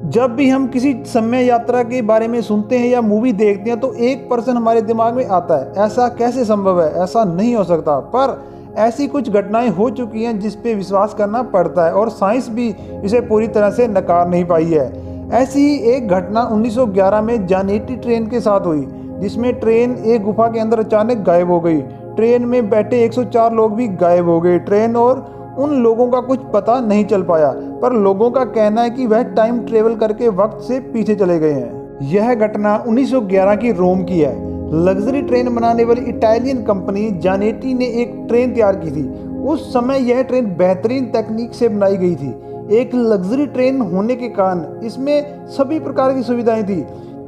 जब भी हम किसी समय यात्रा के बारे में सुनते हैं या मूवी देखते हैं तो एक पर्सन हमारे दिमाग में आता है, ऐसा कैसे संभव है, ऐसा नहीं हो सकता। पर ऐसी कुछ घटनाएं हो चुकी हैं जिस पे विश्वास करना पड़ता है और साइंस भी इसे पूरी तरह से नकार नहीं पाई है। ऐसी ही एक घटना 1911 में जानेटी ट्रेन के साथ हुई, जिसमें ट्रेन एक गुफा के अंदर अचानक गायब हो गई। ट्रेन में बैठे 104 लोग भी गायब हो गए। ट्रेन और उन लोगों का कुछ पता नहीं चल पाया, पर लोगों का कहना है कि वह टाइम ट्रेवल करके वक्त से पीछे चले गए हैं। यह घटना 1911 की रोम की है। लग्जरी ट्रेन बनाने वाली इटालियन कंपनी जानेटी ने एक ट्रेन तैयार की थी। उस समय यह ट्रेन बेहतरीन तकनीक से बनाई गई थी। एक लग्जरी ट्रेन होने के कारण इसमें सभी प्रकार की सुविधाएं थी।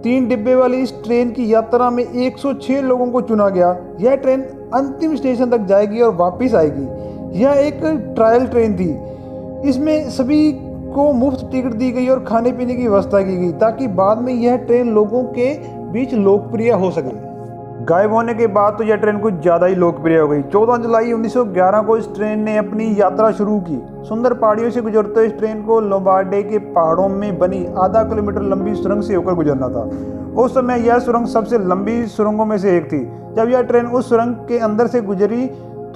3 डिब्बे वाली इस ट्रेन की यात्रा में 106 लोगों को चुना गया। यह ट्रेन अंतिम स्टेशन तक जाएगी और वापस आएगी। यह एक ट्रायल ट्रेन थी। इसमें सभी को मुफ्त टिकट दी गई और खाने पीने की व्यवस्था की गई, ताकि बाद में यह ट्रेन लोगों के बीच लोकप्रिय हो सके। गायब होने के बाद तो यह ट्रेन कुछ ज़्यादा ही लोकप्रिय हो गई। 14 जुलाई 1911 को इस ट्रेन ने अपनी यात्रा शुरू की। सुंदर पहाड़ियों से गुजरते हुए इस ट्रेन को लोम्बार्डी के पहाड़ों में बनी आधा किलोमीटर लंबी सुरंग से होकर गुजरना था। उस समय यह सुरंग सबसे लंबी सुरंगों में से एक थी। जब यह ट्रेन उस सुरंग के अंदर से गुजरी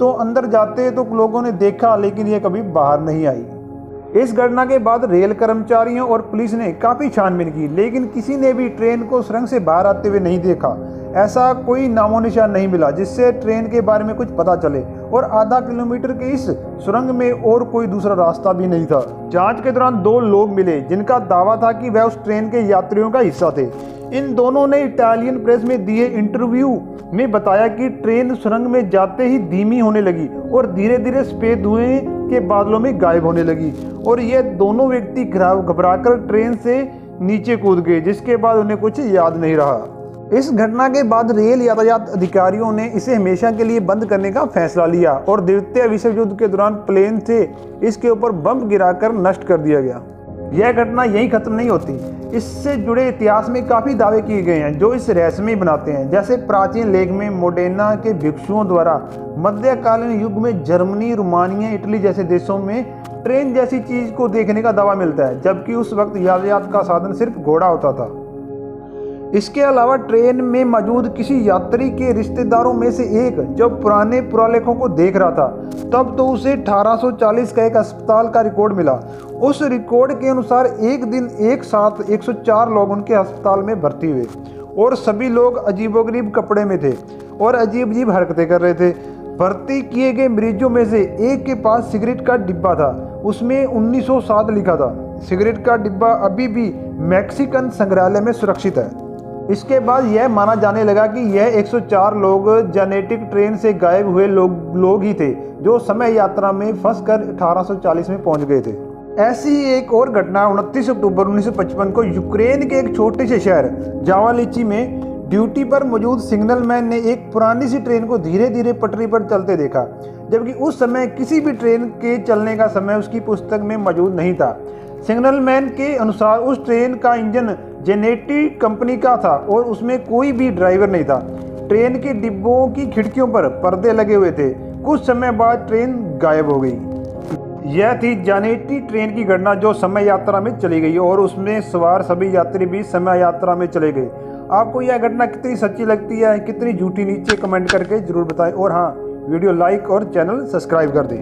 तो अंदर जाते तो लोगों ने देखा, लेकिन यह कभी बाहर नहीं आई। इस घटना के बाद रेल कर्मचारियों और पुलिस ने काफ़ी छानबीन की, लेकिन किसी ने भी ट्रेन को सुरंग से बाहर आते हुए नहीं देखा। ऐसा कोई नामो निशान नहीं मिला जिससे ट्रेन के बारे में कुछ पता चले, और आधा किलोमीटर के इस सुरंग में और कोई दूसरा रास्ता भी नहीं था। जांच के दौरान 2 लोग मिले जिनका दावा था कि वह उस ट्रेन के यात्रियों का हिस्सा थे। इन दोनों ने इटालियन प्रेस में दिए इंटरव्यू में बताया कि ट्रेन सुरंग में जाते ही धीमी होने लगी और धीरे धीरे सफेद धुएं के बादलों में गायब होने लगी, और ये दोनों व्यक्ति घबराकर ट्रेन से नीचे कूद गए, जिसके बाद उन्हें कुछ याद नहीं रहा। इस घटना के बाद रेल यातायात अधिकारियों ने इसे हमेशा के लिए बंद करने का फैसला लिया और द्वितीय विश्व युद्ध के दौरान प्लेन से इसके ऊपर बम गिराकर नष्ट कर दिया गया। यह घटना यहीं खत्म नहीं होती। इससे जुड़े इतिहास में काफ़ी दावे किए गए हैं जो इस रहस्यमय बनाते हैं। जैसे प्राचीन लेख में मोडेना के भिक्षुओं द्वारा मध्यकालीन युग में जर्मनी, रोमानिया, इटली जैसे देशों में ट्रेन जैसी चीज़ को देखने का दावा मिलता है, जबकि उस वक्त यातायात का साधन सिर्फ घोड़ा होता था। इसके अलावा ट्रेन में मौजूद किसी यात्री के रिश्तेदारों में से एक जब पुराने पुरालेखों को देख रहा था, तब तो उसे 1840 का एक अस्पताल का रिकॉर्ड मिला। उस रिकॉर्ड के अनुसार एक दिन एक साथ 104 लोग उनके अस्पताल में भर्ती हुए, और सभी लोग अजीबोगरीब कपड़े में थे और अजीब अजीब हरकतें कर रहे थे। भर्ती किए गए मरीजों में से एक के पास सिगरेट का डिब्बा था। उसमें 1907 लिखा था। सिगरेट का डिब्बा अभी भी मैक्सिकन संग्रहालय में सुरक्षित है। इसके बाद यह माना जाने लगा कि यह 104 लोग जेनेटिक ट्रेन से गायब हुए लोग ही थे, जो समय यात्रा में फंसकर 1840 में पहुंच गए थे। ऐसी एक और घटना 29 अक्टूबर 1955 को यूक्रेन के एक छोटे से शहर जावालिची में ड्यूटी पर मौजूद सिग्नल मैन ने एक पुरानी सी ट्रेन को धीरे धीरे पटरी पर चलते देखा, जबकि उस समय किसी भी ट्रेन के चलने का समय उसकी पुस्तक में मौजूद नहीं था। सिग्नल मैन के अनुसार उस ट्रेन का इंजन जेनेटी कंपनी का था और उसमें कोई भी ड्राइवर नहीं था। ट्रेन के डिब्बों की खिड़कियों पर पर्दे लगे हुए थे। कुछ समय बाद ट्रेन गायब हो गई। यह थी जानेटी ट्रेन की घटना जो समय यात्रा में चली गई, और उसमें सवार सभी यात्री भी समय यात्रा में चले गए। आपको यह घटना कितनी सच्ची लगती है, कितनी झूठी, नीचे कमेंट करके जरूर बताएं। और हाँ, वीडियो लाइक और चैनल सब्सक्राइब कर दें।